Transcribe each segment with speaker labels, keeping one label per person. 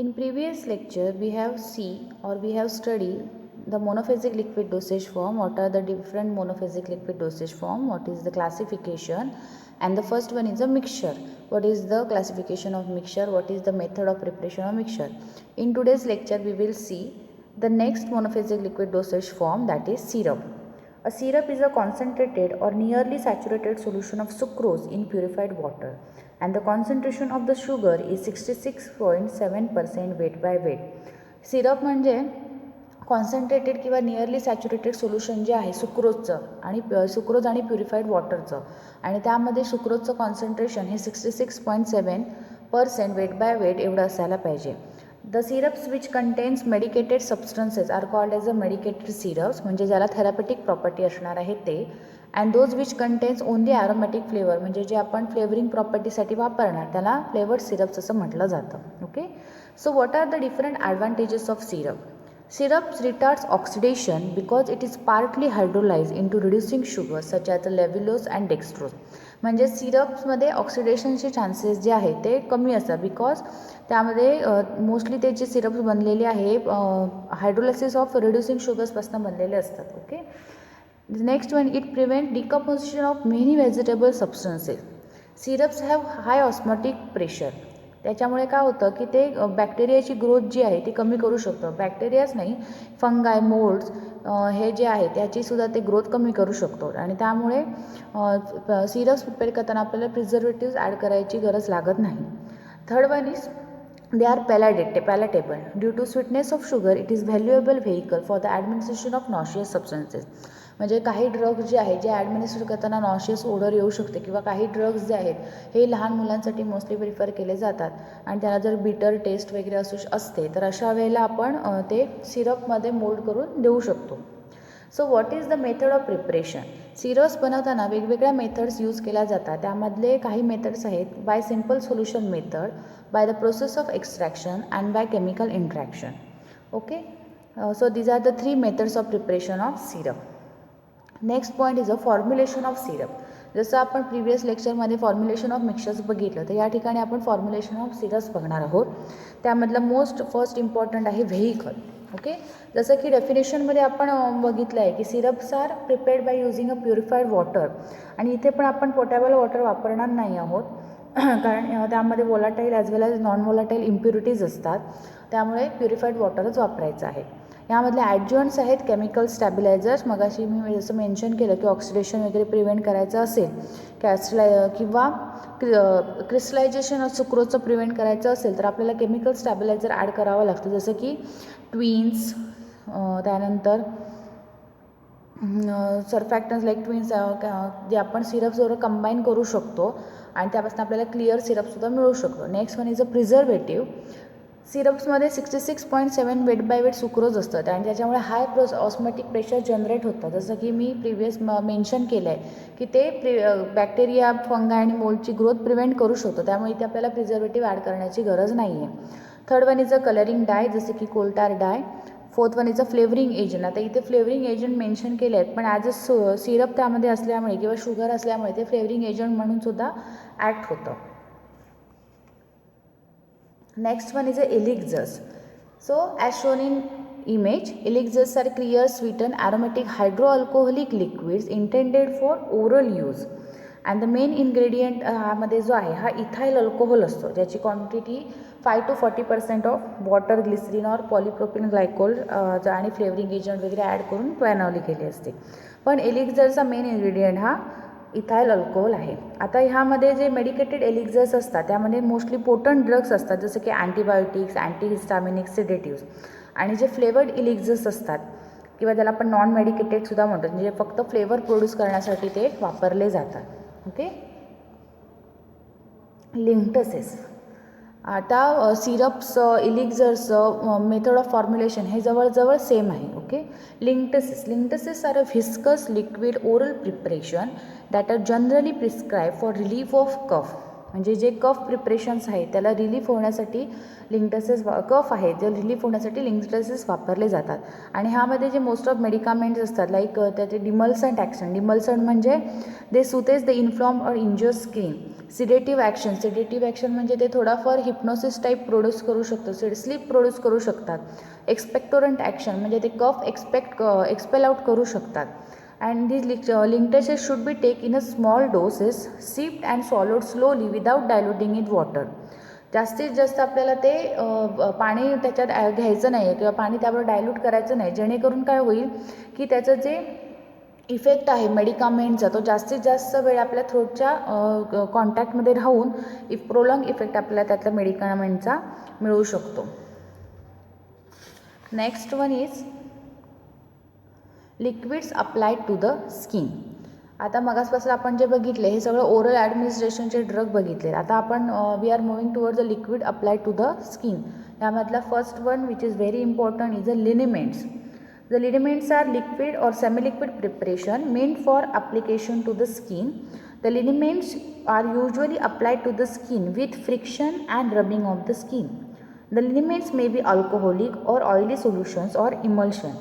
Speaker 1: In previous lecture, we have studied the monophasic liquid dosage form. What are the different monophasic liquid dosage form? What is the classification? And the first one is a mixture. What is the classification of mixture? What is the method of preparation of mixture? In today's lecture, we will see the next monophasic liquid dosage form, that is syrup. A syrup is a concentrated or nearly saturated solution of sucrose in purified water, and the concentration of the sugar is 66.7% weight by weight. Syrup म्हणजे concentrated किंवा nearly saturated solution जे आहे sucrose आणि purified वॉटरचं, आणि त्यामध्ये सुक्रोजचं concentration हे 66.7% weight by weight एवढं असायला पाहिजे. The syrups which contains medicated substances are called as a medicated syrups, म्हणजे ज्याला थेरॅपेटिक प्रॉपर्टी असणार आहे ते. And those which contains only aromatic flavour, म्हणजे जे आपण फ्लेवरिंग प्रॉपर्टीसाठी वापरणार त्याला फ्लेवर्ड सिरप्स असं म्हटलं जातं. Okay, so what are the different advantages of syrup? Syrups retards oxidation because it is partly hydrolyzed into reducing sugars such as levulose and dextrose. म्हणजे सिरप्समध्ये ऑक्सिडेशनचे chances जे आहे ते कमी असतात, बिकॉज त्यामध्ये मोस्टली ते जे सिरप्स बनलेले आहे हायड्रोलायसिस ऑफ रिड्युसिंग शुगर्सपासून बनलेले असतात. Okay, next one, it prevent decomposition of many vegetable substances. Syrups have high osmotic pressure. त्याच्यामुळे काय होतं की ते बॅक्टेरियाची ग्रोथ जी आहे ती कमी करू शकतं. बॅक्टेरियाच नाही, फंगाय, मोल्ड्स हे जे आहे त्याचीसुद्धा ते ग्रोथ कमी करू शकतो, आणि त्यामुळे सिरप्स प्रिपेअर करताना आपल्याला प्रिझर्वेटिव्ज ॲड करायची गरज लागत नाही. Third one is they are palatable. Due to sweetness of sugar it is valuable vehicle for the administration of nauseous substances. म्हणजे काही ड्रग्ज जे आहे जे ॲडमिनिस्टर करताना नॉशियस ओडर येऊ शकते, किंवा काही ड्रग्ज जे आहेत हे लहान मुलांसाठी मोस्टली प्रिफर केले जातात आणि त्याला जर बिटर टेस्ट वगैरे असते तर अशा वेळेला आपण ते सिरपमध्ये मोल्ड करून देऊ शकतो. So what is the method of preparation? Syrups बनवताना वेगवेगळ्या मेथड्स यूज केल्या जातात. त्यामधले काही मेथड्स आहेत by simple solution method, by the process of extraction and by chemical interaction. Okay, so these are the 3 methods of preparation of syrup. Next point is a formulation of syrup. जसं आपण previous लेक्चरमध्ये formulation of mixtures बघितलं, तर या ठिकाणी आपण formulation of syrups बघणार आहोत. त्यामधलं फर्स्ट इम्पॉर्टंट आहे व्हेहिकल. ओके, जसं की डेफिनेशनमध्ये आपण बघितलं आहे की syrups are prepared by using a purified water, आणि इथे पण आपण पोटॅबल वॉटर वापरणार नाही आहोत कारण त्यामध्ये वोलाटाईल ॲज वेल ॲज नॉन वोलाटाईल इम्प्युरिटीज असतात, त्यामुळे प्युरिफाईड वॉटरच वापरायचं आहे. यामधले ॲडज्युएंट्स आहेत केमिकल स्टॅबिलायझर्स. मगाशी मी जसं मेन्शन केलं की ऑक्सिडेशन वगैरे प्रिव्हेंट करायचं असेल किंवा क्रिस्टलायझेशन ऑफ सुक्रोजचं प्रिव्हेंट करायचं असेल तर आपल्याला केमिकल स्टॅबिलायझर ॲड करावं लागतं, जसं की ट्विन्स, त्यानंतर सर्फॅक्टन्स लाईक ट्विन्स जे आपण सिरप्सबरोबर कंबाईन करू शकतो आणि त्यापासून आपल्याला क्लिअर सिरपसुद्धा मिळू शकतो. Next one is a preservative. सिरप्समध्ये 66.7 वेट बाय वेट सुक्रोज असतं आणि त्याच्यामुळे हाय ऑस्मॅटिक प्रेशर जनरेट होतं, जसं की मी प्रिव्हियस मेन्शन केलं आहे की ते बॅक्टेरिया, फंगाय आणि मोल्डची ग्रोथ प्रिव्हेंट करू शकतो, त्यामुळे इथे आपल्याला प्रिझर्वेटिव्ह ॲड करण्याची गरज नाही आहे. Third one is a colouring dye, जसे की coal tar dye. Fourth one is a flavouring agent. आता इथे फ्लेवरिंग एजंट मेन्शन केले आहेत, पण ॲज अ सिरप त्यामध्ये असल्यामुळे किंवा शुगर असल्यामुळे ते फ्लेवरिंग एजंट म्हणून सुद्धा ॲक्ट होतं. Next one is a elixirs. So as shown in image, elixirs are clear, sweetened, aromatic hydroalcoholic liquids intended for oral use. And the main ingredient मध्ये जो आहे हा इथाइल अल्कोहोल असतो, ज्याची quantity 5 to 40% of water, glycerine और polypropylene glycol आणि flavouring agent वगैरे add करून बनवली गेली असते. पण एलिक्झरचा मेन इन्ग्रेडियंट हा इथाइल अल्कोहोल आहे. आता ह्यामध्ये जे मेडिकेटेड एलिक्झर्स असतात त्यामध्ये मोस्टली पोटंट ड्रग्स असतात, जसं की अँटीबायोटिक्स, अँटीहिस्टामिनिक्स, सेडेटिव्स. आणि जे फ्लेवर्ड एलिक्झर्स असतात किंवा त्याला आपण नॉन मेडिकेटेडसुद्धा म्हणतो, म्हणजे फक्त फ्लेवर प्रोड्यूस करण्यासाठी ते वापरले जातात. Okay, linctuses. आता syrups, elixirs, method of formulation हे जवळजवळ सेम आहे. Okay, linctuses are a viscous liquid oral preparation that are generally prescribe for relief of cough. म्हणजे जे कफ प्रिपरेशन्स आहेत त्याला रिलीफ होण्यासाठी लिंक्टसेस कफ आहेत जे रिलीफ होण्यासाठी लिंक्टसेस वापरले जातात. आणि ह्यामध्ये जे मोस्ट ऑफ मेडिकामेंट्स असतात लाईक त्याचे डिमल्संट ॲक्शन. डिमल्संट म्हणजे दे सुथेज द इन्फ्लॉम और इंजर स्किन. सिडेटिव्ह ॲक्शन म्हणजे ते थोडाफार हिप्नोसिस टाईप प्रोड्यूस करू शकतो, स्लीप प्रोड्यूस करू शकतात. एक्सपेक्टोरंट ॲक्शन म्हणजे ते कफ एक्सपेल आउट करू शकतात. And these linctuses should be taken in a small doses, sipped and swallowed slowly without diluting in water. जास्तीत जास्त आपल्याला ते पाणी त्याच्यात घ्यायचं नाही किंवा पाणी त्यावर डायल्यूट करायचं नाही, जेणेकरून काय होईल की त्याचं जे इफेक्ट आहे मेडिकामेंटचा तो जास्तीत जास्त वेळ आपल्या थ्रोटच्या कॉन्टॅक्टमध्ये राहून प्रोलॉंग इफेक्ट आपल्याला त्यातल्या मेडिकामेंटचा मिळू शकतो. Next one is liquids applied to the skin. आता मगासपासून आपण जे बघितले हे सगळं ओरल ॲडमिनिस्ट्रेशनचे ड्रग बघितले. आता आपण we are moving toward the liquid applied to the skin. यामधला first one which is very important is the liniments. The liniments are liquid or semi-liquid preparation meant for application to the skin. The liniments are usually applied to the skin with friction and rubbing of the skin. The liniments may be alcoholic or oily solutions or emulsion.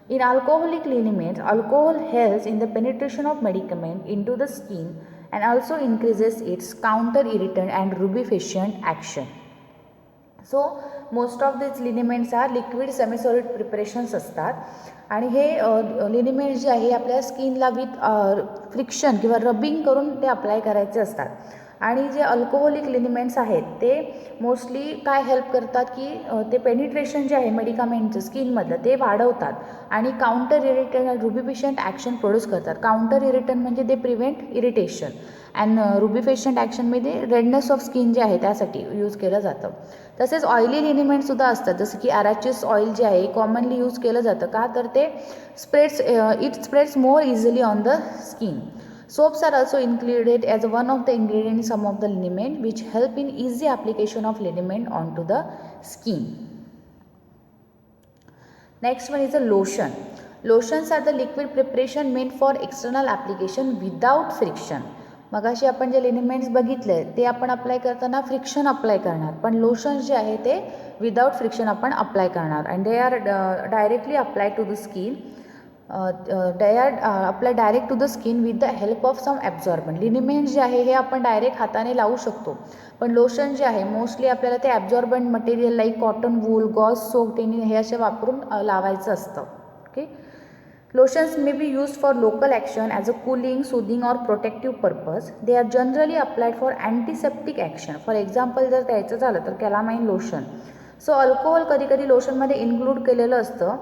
Speaker 1: In alcoholic liniments, alcohol helps in the penetration of medicament into the skin and also increases its counter-irritant and rubefacient action. So most of this liniments are liquid semisolid preparations असतात. आणि हे liniments जे आहे आपल्या स्किनला with friction किंवा rubbing करून ते अप्लाय करायचे असतात. आणि जे अल्कोहोलिक लिनिमेंट्स आहेत ते मोस्टली काय हेल्प करतात की ते पेनिट्रेशन जे आहे मेडिकामेंटचं स्किनमधलं ते वाढवतात आणि counter irritant rubefacient action produce करतात. काउंटर इरिटंट म्हणजे ते प्रिव्हेंट इरिटेशन अँड रुबिफिशंट ॲक्शनमध्ये रेडनेस ऑफ स्किन जे आहे त्यासाठी यूज केलं जातं. तसेच ऑइली लिनिमेंटसुद्धा असतात जसं की अराचिस ऑइल जे आहे कॉमनली यूज केलं जातं का तर ते spreads more easily on the skin. Soaps are also included as one of the ingredients in some of the liniment which help in easy application of liniment onto the skin. Next one is a lotion. Lotions are the liquid preparation meant for external application without friction. मगाशी आपण जे liniments बघितले ते आपण apply करताना friction apply करणार, पण lotions जे आहे ते विदाउट फ्रिक्शन आपण अप्लाय करणार. And they are directly apply to the skin. they are applied direct to the skin with the help of some absorbent. लिनिमेंट जे आहे हे आपण डायरेक्ट हाताने लावू शकतो, पण लोशन जे आहे मोस्टली आपल्याला ते absorbent material like cotton wool gauze soak टेनी हे असे वापरून लावायचं असतं. Okay. Lotions may be used for local action as a cooling, soothing or protective purpose. They are generally applied for antiseptic action. For example जर द्यायचं झालं तर कॅलामाइन लोशन. सो अल्कोहोल कधी कधी लोशनमध्ये इन्क्लूड केलेलं असतं.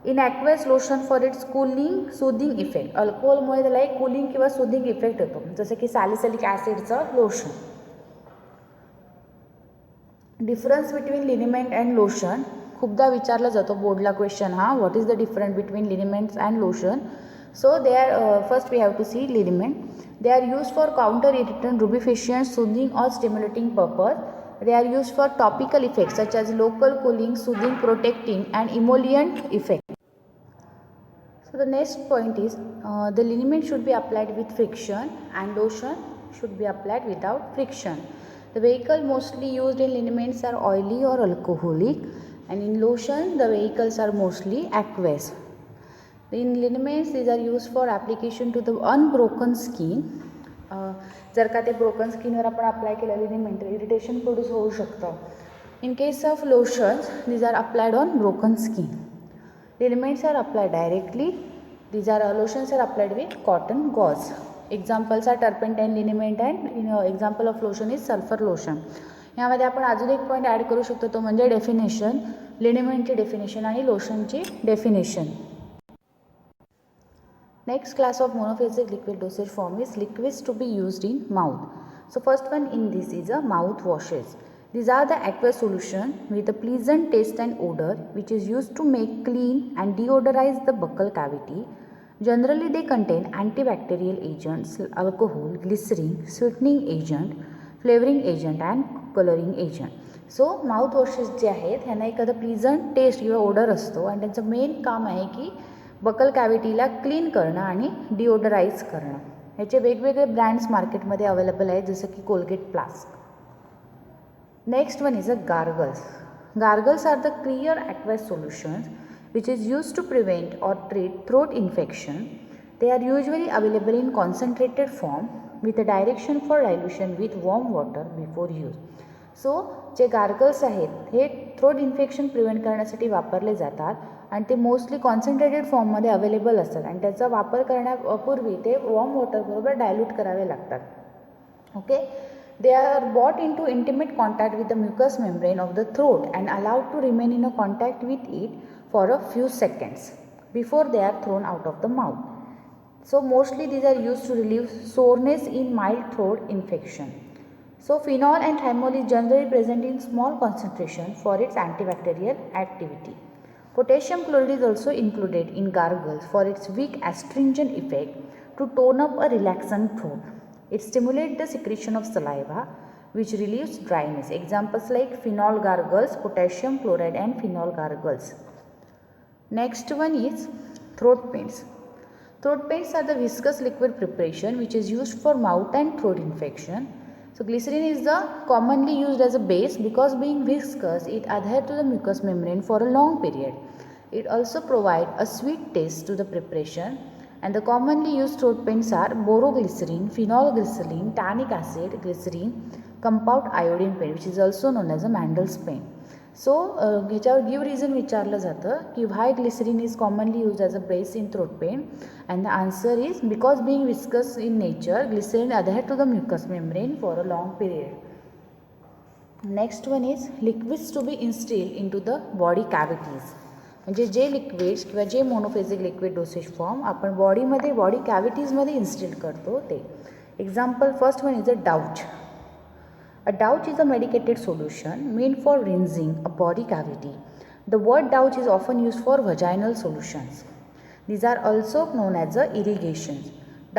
Speaker 1: In aqueous lotion for its cooling soothing effect. अल्कोहोलमुळे त्याला एक कूलिंग किंवा सूदिंग इफेक्ट येतो, जसं की सॅलिसिलिक ॲसिडचं lotion. Difference between liniment and lotion खूपदा विचारला जातो बोर्डला क्वेश्चन हा, what is the difference between liniments and lotion. So they are first we have to see liniment. They are use for counter irritant, rubefacient, soothing और stimulating purpose. They are used for topical effects such as local cooling, soothing, protecting and emollient effect. So the next point is the liniment should be applied with friction and lotion should be applied without friction. The vehicle mostly used in liniments are oily or alcoholic, and in lotion the vehicles are mostly aqueous. In liniments these are used for application to the unbroken skin. जर का ते broken स्किनवर आपण apply केलं लिनिमेंट irritation produce होऊ शकतं. In case of lotions these are applied on broken skin. Liniments are applied directly. These are lotions are applied with cotton gauze. Examples are turpentine liniment and example of lotion is sulphur lotion. यामध्ये आपण अजून एक point add करू शकतो तो म्हणजे definition. लिनिमेंटची definition आणि लोशनची definition. Next class of monophasic liquid dosage form is liquids to be used in mouth. So first one in this is a mouth washes. These are the aqueous solution with a pleasant taste and odor which is used to make clean and deodorize the buccal cavity. Generally they contain antibacterial agents, alcohol, glycerin, sweetening agent, flavoring agent and coloring agent. So mouth washes जे आहेत ह्यांना एखादं pleasant taste किंवा Oder असतो आणि त्यांचं main काम आहे की बकल कॅव्हिटीला क्लीन करणं आणि डिओडराईज करणं. ह्याचे वेगवेगळे ब्रँड्स मार्केटमध्ये अवेलेबल आहेत, जसं की Colgate plax. Next one is a gargles. Gargles are the clear aqueous solutions which is used to prevent or treat throat infection. They are usually available in concentrated form with a direction for dilution with warm water before use. So जे gargles आहेत हे throat infection prevent करण्यासाठी वापरले जातात आणि ते mostly concentrated फॉर्ममध्ये available असतात आणि त्याचा वापर करण्यापूर्वी ते वॉर्म वॉटरबरोबर डायल्यूट करावे लागतात. Okay. They are brought into intimate contact with the mucous membrane of the throat and allowed to remain in a contact with it for a few seconds before they are thrown out of the mouth. So mostly these are used to relieve soreness in mild throat infection. So phenol and thymol is generally present in small concentration for its antibacterial activity. Potassium chloride is also included in gargles for its weak astringent effect to tone up a relaxant throat. It stimulates the secretion of saliva, which relieves dryness. Examples like phenol gargles, potassium chloride, and phenol gargles. Next one is throat paints. Throat paints are the viscous liquid preparation which is used for mouth and throat infection. So glycerin is the commonly used as a base because being viscous, it adheres to the mucous membrane for a long period. It also provides a sweet taste to the preparation. And the commonly used throat paints are boroglycerin, phenol glycerin, tannic acid, glycerin, compound iodine paint which is also known as a Mandel's paint. So ह्याच्यावर give reason विचारलं जातं की why glycerin is commonly use as a base in throat pain and the answer is because being viscous in nature glycerin adhere to the mucous membrane for a long period. Next one is liquids to be instil into the body cavities. म्हणजे जे liquids किंवा जे monophasic liquid dosage form आपण बॉडीमध्ये body कॅव्हिटीजमध्ये instil करतो ते. Example first one is a Deutsche. A douch is a medicated solution meant for rinsing a body cavity. The word douch is often used for vaginal solutions. These are also known as irrigations.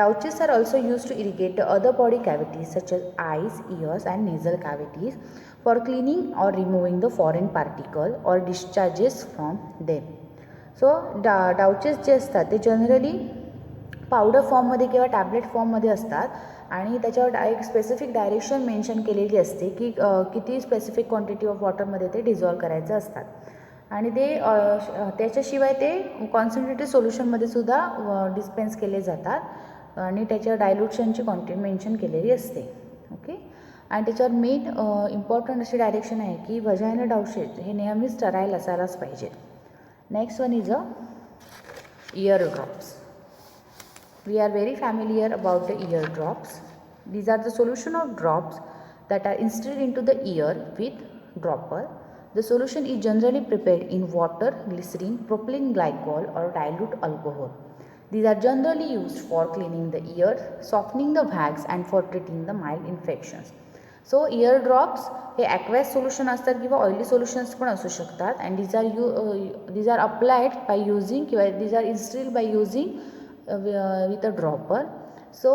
Speaker 1: Douches are also used to irrigate the other body cavities such as eyes, ears and nasal cavities for cleaning or removing the foreign particle or discharges from them. So douches जे असतात ते generally powder फॉर्ममध्ये किंवा tablet फॉर्ममध्ये असतात आणि त्याच्यावर एक स्पेसिफिक डायरेक्शन मेन्शन केलेली असते की किती स्पेसिफिक क्वांटिटी ऑफ वॉटरमध्ये ते डिझॉल्व करायचं असतात आणि ते त्याच्याशिवाय ते कॉन्सन्ट्रेटेड सोल्युशनमध्ये सुद्धा डिस्पेन्स केले जातात आणि त्याच्यावर डायल्युशनची क्वांटिटी मेन्शन केलेली असते. ओके. आणि त्याच्यावर मेन इम्पॉर्टंट अशी डायरेक्शन आहे की व्हजायनल डाउशेस हे नेहमी स्टराईल असायलाच पाहिजे. Next one is a year drops. We are very familiar about the ear drops. These are the solution of drops that are instilled into the ear with dropper. The solution is generally prepared in water, glycerin, propylene glycol or dilute alcohol. These are generally used for cleaning the ear, softening the wax and for treating the mild infections. So ear drops हे aqueous solution असतात किंवा oily solutions पण असू शकतात and these are applied by using किंवा these are instilled by using with a dropper. So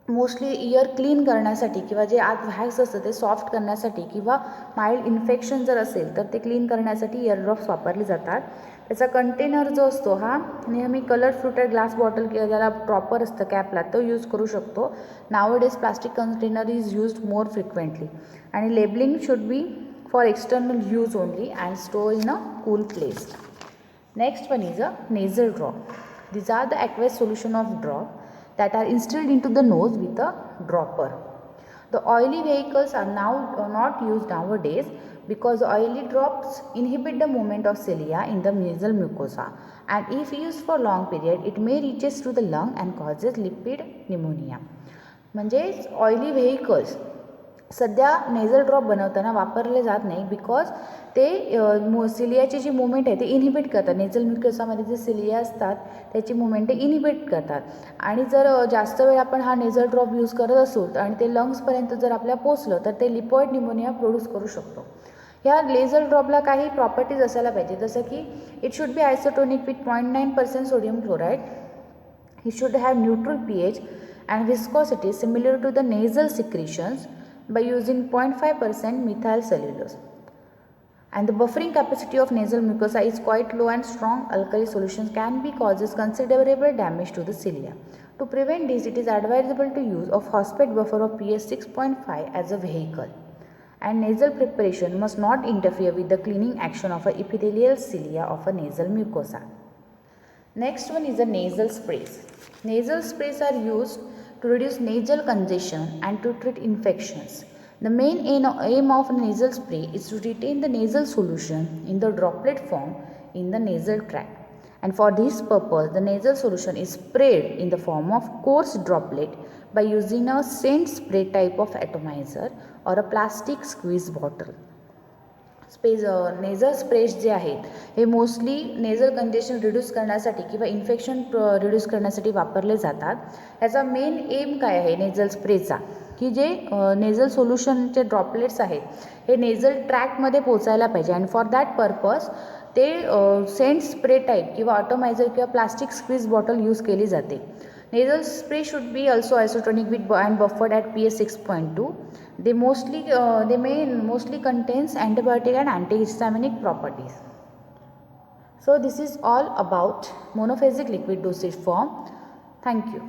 Speaker 1: mostly year clean करण्यासाठी किंवा जे आत व्हॅक्स असतं ते सॉफ्ट करण्यासाठी किंवा माइल्ड इन्फेक्शन जर असेल तर ते क्लीन करण्यासाठी इयर ड्रॉप्स वापरले जातात. त्याचा कंटेनर जो असतो हा नेहमी कलर फ्रुटेड ग्लास बॉटल किंवा ज्याला प्रॉपर असतं कॅपला तो यूज करू शकतो. Nowadays plastic container is used more frequently आणि labelling should be for external use only and store in a cool place. Next one is a nasal drop. These are the aqueous solution of drop that are instilled into the nose with a dropper. The oily vehicles are now not used nowadays because the oily drops inhibit the movement of cilia in the nasal mucosa and if used for long period it may reaches to the lung and causes lipid pneumonia. म्हणजे oily vehicles सध्या nasal drop बनवताना वापरले जात नाही because ते सिलियाची जी movement आहे ते inhibit करतात. नेझल म्युकोसामध्ये जे सिलिया असतात त्याची मुवमेंट ते इनहिबिट करतात आणि जर जास्त वेळ आपण हा नेझल ड्रॉप यूज करत असू आणि ते लंग्सपर्यंत जर आपल्या पोचलं तर ते लिपॉइड न्युमोनिया प्रोड्यूस करू शकतो. ह्या नेझल ड्रॉपला काही प्रॉपर्टीज असायला पाहिजे जसं की it should be isotonic with 0.9% sodium chloride. It should have neutral pH and viscosity similar to the nasal secretions by using 0.5% methyl cellulose. And the buffering capacity of nasal mucosa is quite low and strong alkali solutions can be causes considerable damage to the cilia. To prevent this, it is advisable to use a phosphate buffer of pH 6.5 as a vehicle. And nasal preparation must not interfere with the cleaning action of a epithelial cilia of a nasal mucosa. Next one is the nasal sprays. Nasal sprays are used to reduce nasal congestion and to treat infections. The main aim of nasal spray is to retain the nasal solution in the droplet form in the nasal tract. And for this purpose, the nasal solution is sprayed in the form of coarse droplet by using a scent spray type of atomizer or a plastic squeeze bottle. Nasal sprays जे आहेत हे mostly nasal congestion reduce करण्यासाठी किंवा infection reduce करण्यासाठी वापरले जातात। याचा main M काय आहे नेझल स्प्रेचा की जे नेझल सोल्युशनचे ड्रॉपलेट्स आहेत हे नेझल ट्रॅकमध्ये पोचायला पाहिजे अँड फॉर दॅट पर्पज ते सेंट स्प्रे टाईप किंवा ऑटोमायझर किंवा प्लास्टिक स्क्वीज बॉटल यूज केली जाते। Nasal spray should be also isotonic with and buffered at pH 6.2. They mostly contains antibiotic and antihistaminic properties. So this is all about monophasic liquid dosage form. Thank you.